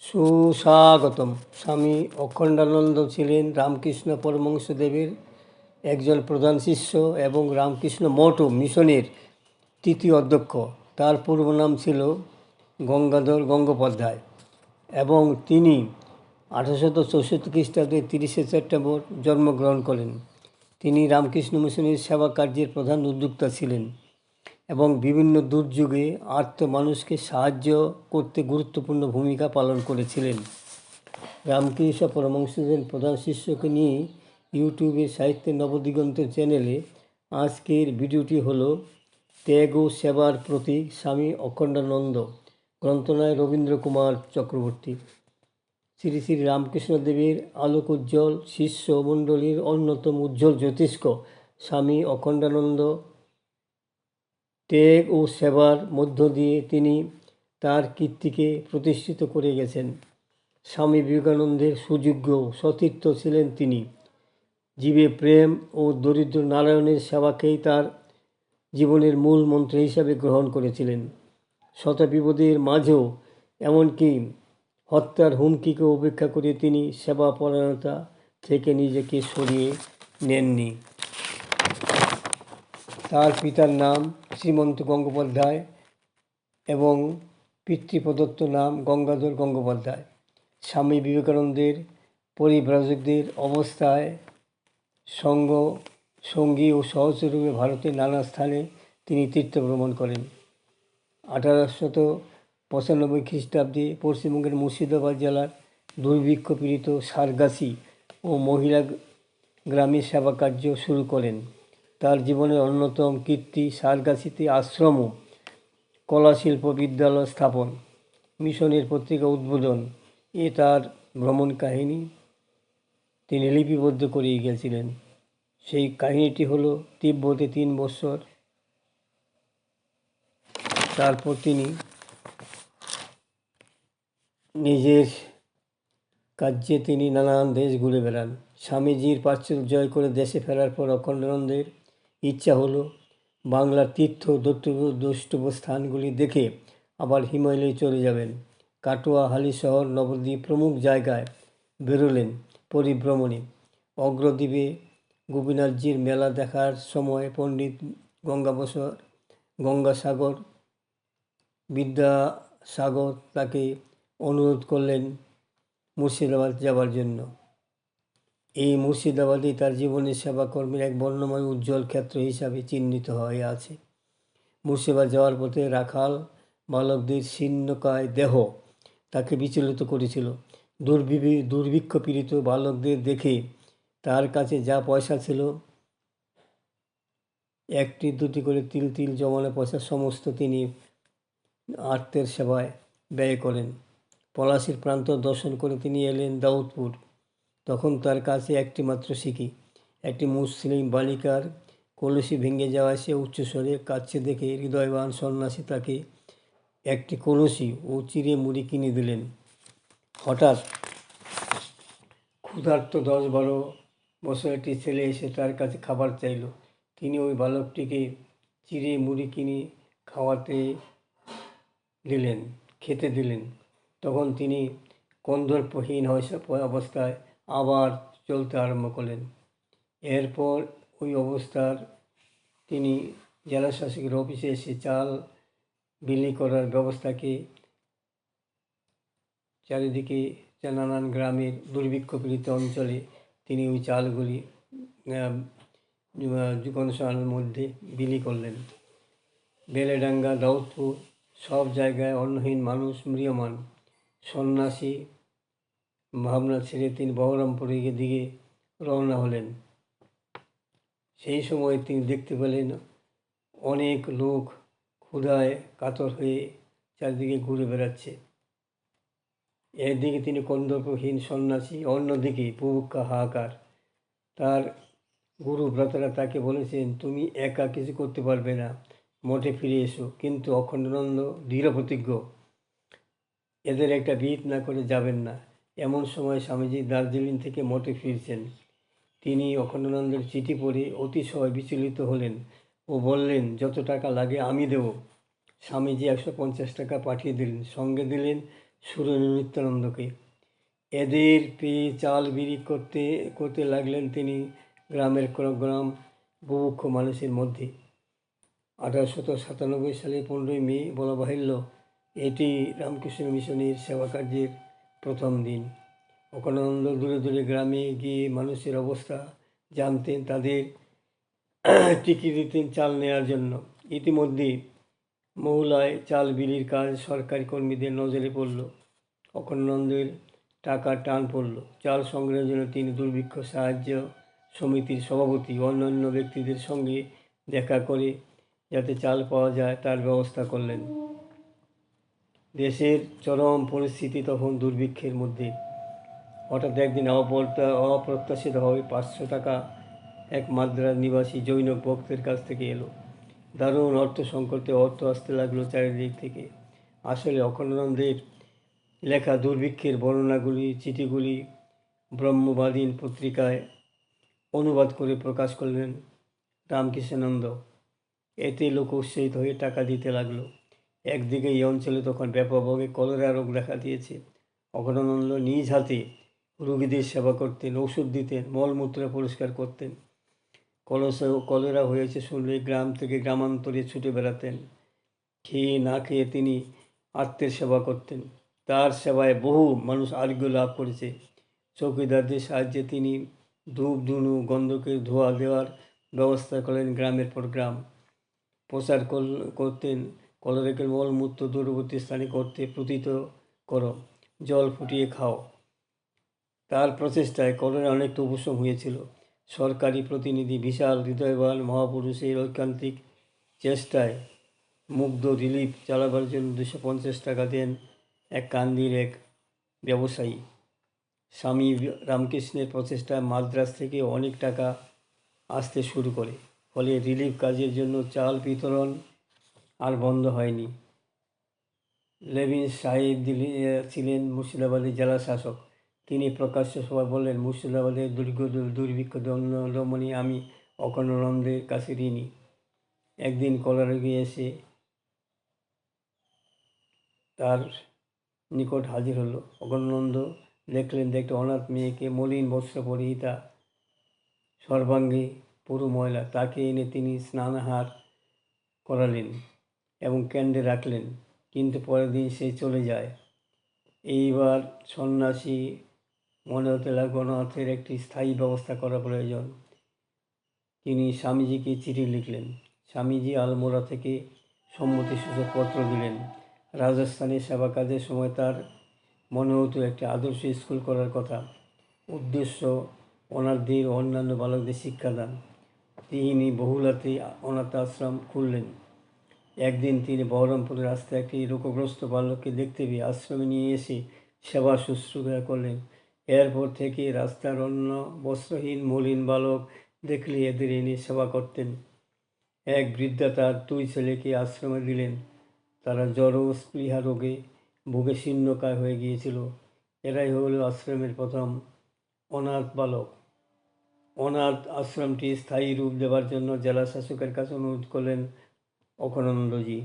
সুস্বাগতম। স্বামী অখণ্ডানন্দ ছিলেন রামকৃষ্ণ পরমহংসদেবের একজন প্রধান শিষ্য এবং রামকৃষ্ণ মঠ মিশনের তৃতীয় অধ্যক্ষ। তার পূর্ব নাম ছিল গঙ্গাধর গঙ্গোপাধ্যায় এবং তিনি 1864 খ্রিস্টাব্দে 30শে সেপ্টেম্বর জন্মগ্রহণ করেন। তিনি রামকৃষ্ণ মিশনের সেবা কার্যের প্রধান উদ্যোক্তা ছিলেন এবং বিভিন্ন দুর্যোগে আর্ত মানুষকে সাহায্য করতে গুরুত্বপূর্ণ ভূমিকা পালন করেছিলেন। রামকৃষ্ণ পরমহংসদেবের প্রধান শিষ্যকে নিয়ে ইউটিউবে সাহিত্যের নবদিগন্ত চ্যানেলে আজকের ভিডিওটি হলো ত্যাগ ও সেবার প্রতীক স্বামী অখণ্ডানন্দ। গ্রন্থনায় রবীন্দ্র কুমার চক্রবর্তী। শ্রী শ্রী রামকৃষ্ণদেবের আলোকোজ্জ্বল শিষ্যমণ্ডলীর অন্যতম উজ্জ্বল জ্যোতিষ্ক স্বামী অখণ্ডানন্দ ত্যাগ ও সেবার মধ্য দিয়ে তিনি তার কীর্তিকে প্রতিষ্ঠিত করে গেছেন। স্বামী বিবেকানন্দের সুযোগ্য সতীর্থ ছিলেন তিনি। জীবে প্রেম ও দরিদ্র নারায়ণের সেবাকেই তার জীবনের মূল মন্ত্র হিসাবে গ্রহণ করেছিলেন। শত বিপদের মাঝেও এমনকি হত্যার হুমকিকে উপেক্ষা করে তিনি সেবাপরায়ণতা থেকে নিজেকে সরিয়ে নেননি। তার পিতার নাম শ্রীমন্ত গঙ্গোপাধ্যায় এবং পিতৃপ্রদত্ত নাম গঙ্গাধর গঙ্গোপাধ্যায়। স্বামী বিবেকানন্দের পরিব্রাজকদের অবস্থায় সঙ্গী ও সহচরূপে ভারতের নানা স্থানে তিনি তীর্থভ্রমণ করেন। 1895 খ্রিস্টাব্দে পশ্চিমবঙ্গের মুর্শিদাবাদ জেলার দুর্ভিক্ষ পীড়িত সারগাছি ও মহিলা গ্রামে সেবা কার্য শুরু করেন। তার জীবনের অন্যতম কীর্তি সারগাছিতে আশ্রম ও কলাশিল্প বিদ্যালয় স্থাপন, মিশনের পত্রিকা উদ্বোধন। তার ভ্রমণ কাহিনী তিনি লিপিবদ্ধ করে গিয়েছিলেন। সেই কাহিনীটি হলো তিব্বতে 3 বছর, তারপর তিনি নিজের কার্যে তিনি নানান দেশ ঘুরে বেড়ান। স্বামীজির প্রাচ্যে জয় করে দেশে ফেরার পর অখণ্ডানন্দের ইচ্ছা হলো বাংলার তীর্থ দ্রষ্টব্য স্থানগুলি দেখে আবার হিমালয়ে চলে যাবেন। কাটোয়া, হালিশহর, নবদ্বীপ প্রমুখ জায়গায় বেরোলেন পরিভ্রমণে। অগ্রদ্বীপে গোপীনাথজির মেলা দেখার সময় পণ্ডিত গঙ্গাসাগর বিদ্যাসাগর তাকে অনুরোধ করলেন মুর্শিদাবাদ যাবার জন্য। এই মুর্শিদাবাদই তার জীবনের সেবাকর্মের এক বর্ণময় উজ্জ্বল ক্ষেত্র হিসাবে চিহ্নিত হয়ে আছে। মুর্শিদাবাদ যাওয়ার পথে রাখাল বালকদের শীর্ণকায় দেহ তাকে বিচলিত করেছিল। দুর্ভিক্ষ পীড়িত বালকদের দেখে তার কাছে যা পয়সা ছিল, 1টি 2টি করে তিল তিল জমানো পয়সা সমস্ত তিনি আর্তের সেবায় ব্যয় করেন। পলাশির প্রান্তর দর্শন করে তিনি এলেন দাউদপুর। তখন তার কাছে একটি মাত্র সিকি। একটি মুসলিম বালিকার কলসি ভেঙে যাওয়ায় সে উচ্চস্বরে কাঁদছে দেখে হৃদয়বান সন্ন্যাসী তাকে একটি কলসি ও চিড়ে মুড়ি কিনে দিলেন। হঠাৎ ক্ষুধার্ত 10-12 বছর একটি ছেলে এসে তার কাছে খাবার চাইল। তিনি ওই বালকটিকে চিড়ে মুড়ি কিনে খেতে দিলেন। তখন তিনি কন্দর্পহীন অবস্থায় আবার চলতে আরম্ভ করলেন। এরপর ওই অবস্থার তিনি জেলা শাসকের অফিসে এসে চাল বিলি করার ব্যবস্থাকে চারিদিকে নানান গ্রামের দুর্ভিক্ষ পীড়িত অঞ্চলে তিনি ওই চালগুলি জনসাধারণের মধ্যে বিলি করলেন। বেলেডাঙ্গা, দাউদপুর সব জায়গায় অন্নহীন মানুষ ম্রিয়মাণ। সন্ন্যাসী ভাবনা ছেড়ে তিনি বহরমপুরের দিকে রওনা হলেন। সেই সময় তিনি দেখতে পেলেন অনেক লোক ক্ষুধায় কাতর হয়ে চারিদিকে ঘুরে বেড়াচ্ছে। একদিকে তিনি কন্দর্পহীন সন্ন্যাসী, অন্যদিকে বুভুক্ষা হাহাকার। তার গুরু ভ্রাতারা তাকে বলেছেন, তুমি একা কিছু করতে পারবে না, মঠে ফিরে এসো। কিন্তু অখণ্ডানন্দ দৃঢ় প্রতিজ্ঞ, এদের একটা বিহিত না করে যাবেন না। এমন সময় স্বামীজি দার্জিলিং থেকে মঠে ফিরছেন। তিনি অখণ্ডানন্দের চিঠি পড়ে অতিশয় বিচলিত হলেন ও বললেন, যত টাকা লাগে আমি দেব। স্বামীজি 150 টাকা পাঠিয়ে দিলেন। সঙ্গে দিলেন সুরেন্দ্র নিত্যানন্দকে। এদের পেয়ে চাল বিক্রি করতে করতে লাগলেন তিনি গ্রামের গ্রাম বুভুক্ষ মানুষের মধ্যে। 1897 সালে 15ই মে বলা বাহুল্য এটি রামকৃষ্ণ মিশনের সেবা কার্যের প্রথম দিন। অখণ্ডানন্দ দূরে দূরে গ্রামে গিয়ে মানুষের অবস্থা জানতেন, তাদের টিকিট দিতেন চাল নেওয়ার জন্য। ইতিমধ্যে মহুলায় চাল বিলির কাজ সরকারি কর্মীদের নজরে পড়ল। অখণ্ডানন্দের টাকার টান পড়ল। চাল সংগ্রহের জন্য তিনি দুর্ভিক্ষ সাহায্য সমিতির সভাপতি অন্যান্য ব্যক্তিদের সঙ্গে দেখা করে যাতে চাল পাওয়া যায় তার ব্যবস্থা করলেন। দেশের চরম পরিস্থিতি তখন দুর্ভিক্ষের মধ্যে। হঠাৎ একদিন অপ্রত্যাশিতভাবে 500 টাকা এক মাদ্রাজ নিবাসী জৈন ভক্তের কাছ থেকে এলো। দারুণ অর্থ সংকটে অর্থ আসতে লাগলো চারিদিক থেকে। আসলে অখণ্ডানন্দের লেখা দুর্ভিক্ষের বর্ণনাগুলি চিঠিগুলি ব্রহ্মবাদীন পত্রিকায় অনুবাদ করে প্রকাশ করলেন রামকৃষ্ণানন্দ। এতে লোক উৎসাহিত হয়ে টাকা দিতে লাগলো। একদিকে এই অঞ্চলে তখন ব্যাপকভাবে কলেরা রোগ দেখা দিয়েছে। অখণ্ডানন্দ নিজ হাতে রোগীদের সেবা করতেন, ওষুধ দিতেন, মলমূত্র পরিষ্কার করতেন। কলেরা হয়েছে শুনলে গ্রাম থেকে গ্রামান্তরে ছুটে বেড়াতেন। খেয়ে না খেয়ে তিনি আত্মের সেবা করতেন। তার সেবায় বহু মানুষ আরোগ্য লাভ করেছে। চৌকিদারদের সাহায্যে তিনি ধূপ ধুনো গন্ধকের ধোয়া দেওয়ার ব্যবস্থা করলেন গ্রামের পর গ্রাম। প্রচার করতেন কলেরাকে মলমূত্র দূরবর্তী স্থানে করতে প্রতীত করো, জল ফুটিয়ে খাও। তার প্রচেষ্টায় কলেরা অনেকটা উপশম হয়েছিল। সরকারি প্রতিনিধি বিশাল হৃদয়বান মহাপুরুষের ঐকান্তিক চেষ্টায় মুগ্ধ রিলিফ চালাবার জন্য 250 টাকা দেন এক কান্দির এক ব্যবসায়ী। স্বামী রামকৃষ্ণের প্রচেষ্টায় মাদ্রাজ থেকে অনেক টাকা আসতে শুরু করে। ফলে রিলিফ কাজের জন্য চাল বিতরণ আর বন্ধ হয়নি। লেভিন সাহেব ছিলেন মুর্শিদাবাদের জেলা শাসক। তিনি প্রকাশ্য সভায় বললেন, মুর্শিদাবাদের দুর্ভিক্ষ দমনে আমি অখণ্ডানন্দের কাছে ঋণী। একদিন কলেরা রোগী এসে তার নিকট হাজির হলো। অখণ্ডানন্দ দেখলেন যে একটা অনাথ মেয়েকে মলিন বস্ত্র পরিহিতা, সর্বাঙ্গে পুরো ময়লা। তাকে এনে তিনি স্নানাহার করালেন এবং ক্যান্ডে রাখলেন, কিন্তু পরের দিন সে চলে যায়। এইবার সন্ন্যাসী মনে হতে লাগলো অনাথের একটি স্থায়ী ব্যবস্থা করা প্রয়োজন। তিনি স্বামীজিকে চিঠি লিখলেন। স্বামীজি আলমোড়া থেকে সম্মতিসূচক পত্র দিলেন। রাজস্থানে সেবা কাজের সময় তার মনে হতো একটি আদর্শ স্কুল করার কথা। উদ্দেশ্য অনাথদের ও অন্যান্য বালকদের শিক্ষাদান। তিনি বহুলাতে অনাথ আশ্রম খুললেন। একদিন তিনি বহরমপুরের রাস্তায় একটি রোগগ্রস্ত বালককে দেখতে পেয়ে আশ্রমে নিয়ে এসে সেবা শুশ্রূষা করলেন। এরপর থেকে রাস্তার অন্য বস্ত্রহীন মলিন বালক দেখলে এদের এনে সেবা করতেন। এক বৃদ্ধা তার 2 ছেলেকে আশ্রমে দিলেন। তারা জড় স্পৃহা রোগে ভুগে শীর্ণকায় হয়ে গিয়েছিল। এরাই হল আশ্রমের প্রথম অনাথ বালক। অনাথ আশ্রমটি স্থায়ী রূপ দেওয়ার জন্য জেলা শাসকের কাছে অনুরোধ করলেন অখণ্ডানন্দজি।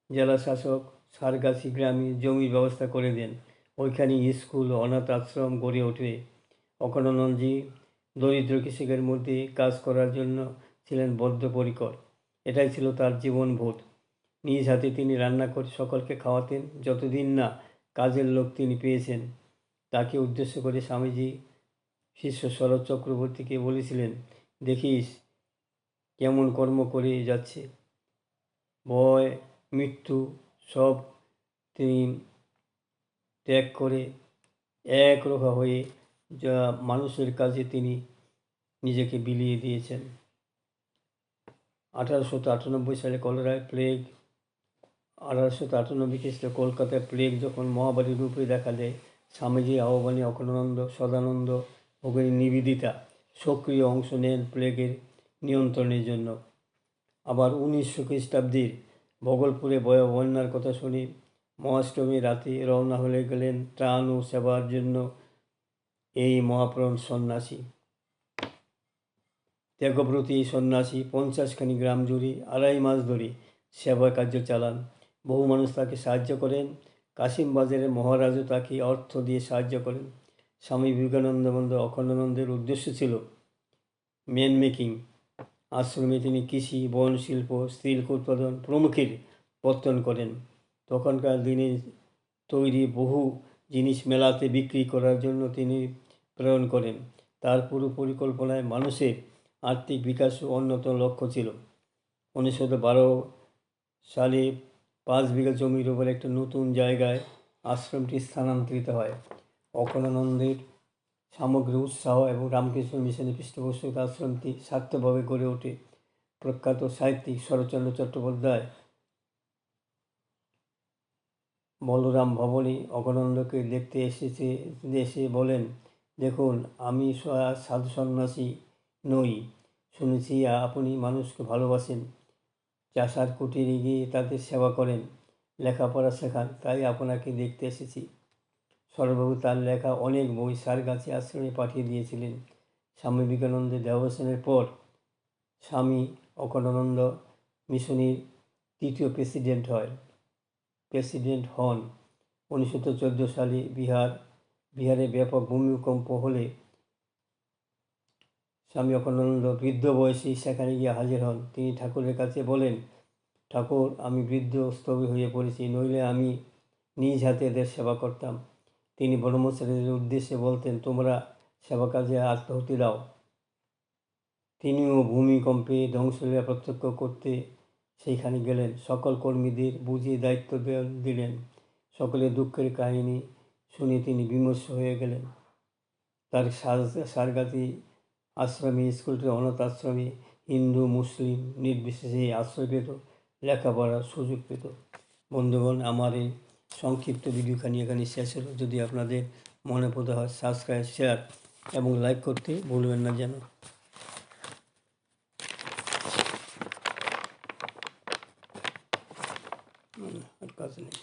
জেলা শাসক সারগাছি গ্রামে জমির ব্যবস্থা করে দেন। ওইখানে স্কুল ও অনাথ আশ্রম গড়ে ওঠে। অখণ্ডানন্দজি দরিদ্র কৃষকের মধ্যে কাজ করার জন্য ছিলেন বদ্ধপরিকর। এটাই ছিল তার জীবনবোধ। নিজ হাতে তিনি রান্না করে সকলকে খাওয়াতেন। যতদিন না কাজের লোক তিনি পেয়েছেন। তাকে উদ্দেশ্য করে স্বামীজি শিষ্য শরৎ চক্রবর্তীকে বলেছিলেন, দেখিস কেমন কর্ম করে যাচ্ছে। ভয় মৃত্যু সব তিনি ত্যাগ করে একরোখা হয়ে যা মানুষের কাছে তিনি নিজেকে বিলিয়ে দিয়েছেন। 1898 সালে কলেরায় প্লেগ 1898 খ্রিস্টে কলকাতায় প্লেগ যখন মহামারী রূপে দেখা দেয়, স্বামীজির আহ্বানে অখণ্ডানন্দ, সদানন্দ, ভগিনী নিবেদিতা সক্রিয় অংশ নেন প্লেগের নিয়ন্ত্রণের জন্য। আবার 1900 খ্রিস্টাব্দের ভগলপুরে বন্যার কথা শুনে মহাষ্টমী রাতে রওনা হয়ে গেলেন ত্রাণ ও সেবার জন্য এই মহাপ্রাণ সন্ন্যাসী। ত্যাগব্রতী সন্ন্যাসী 50খানি গ্রাম জুড়ে 2.5 মাস ধরে সেবা কার্য চালান। বহু মানুষ তাকে সাহায্য করেন। কাশিম বাজারের মহারাজও তাকে অর্থ দিয়ে সাহায্য করেন। স্বামী বিবেকানন্দ বন্ধু অখণ্ডানন্দের উদ্দেশ্য ছিল ম্যান মেকিং। আশ্রমে তিনি কৃষি, বন শিল্প, সিল্ক উৎপাদন প্রমুখের পত্তন করেন। তখনকার দিনে তৈরি বহু জিনিস মেলাতে বিক্রি করার জন্য তিনি প্রেরণ করেন। তার পুরো পরিকল্পনায় মানুষের আর্থিক বিকাশও অন্যতম লক্ষ্য ছিল। 1912 সালে 5 বিঘা জমির ওপর একটা নতুন জায়গায় আশ্রমটি স্থানান্তরিত হয়। অখণ্ডানন্দের সামগ্র উৎসাহ এবং রামকৃষ্ণ মিশনের পৃষ্ঠপোষকতা আশ্রমটি সার্থকভাবে গড়ে ওঠে। প্রখ্যাত সাহিত্যিক শরৎচন্দ্র চট্টোপাধ্যায় বলরাম ভবনে অখণ্ডানন্দকে দেখতে এসে বলেন, দেখুন, আমি সাধু সন্ন্যাসী নই, শুনেছি আপনি মানুষকে ভালোবাসেন, চাষার কুটিরে গিয়ে তাদের সেবা করেন, লেখাপড়া শেখান, তাই আপনাকে দেখতে এসেছি। সরবাবু তার লেখা অনেক বই সারগাছি আশ্রমে পাঠিয়ে দিয়েছিলেন। স্বামী বিবেকানন্দের দেহাবসানের পর স্বামী অখণ্ডানন্দ মিশনের তৃতীয় প্রেসিডেন্ট হন। 1914 সালে বিহারে ব্যাপক ভূমিকম্প হলে স্বামী অখণ্ডানন্দ বৃদ্ধ বয়সে সেখানে গিয়ে হাজির হন। তিনি ঠাকুরের কাছে বলেন, ঠাকুর, আমি বৃদ্ধ স্থবির হয়ে পড়েছি, নইলে আমি নিজ হাতে এদের সেবা করতাম। তিনি ব্রহ্মচারীদের উদ্দেশ্যে বলতেন, তোমরা সেবা কাজে আত্মাহুতি দাও। তিনিও ভূমিকম্পে ধ্বংসলীলা প্রত্যক্ষ করতে সেইখানে গেলেন। সকল কর্মীদের বুঝিয়ে দায়িত্ব দিলেন। সকলের দুঃখের কাহিনী শুনে তিনি বিমর্ষ হয়ে গেলেন। তার সারগাতি আশ্রমে, স্কুলটি অনাথ আশ্রমে হিন্দু মুসলিম নির্বিশেষে আশ্রয় পেত, লেখাপড়ার সুযোগ পেত। বন্ধুগণ, আমার এই সংক্ষিপ্ত ভিডিওখানি এখানে শেষ হলো। যদি আপনাদের মনে পড়ে হয়, সাবস্ক্রাইব, শেয়ার এবং লাইক করতে ভুলবেন না যেন। আর কাজ নেই।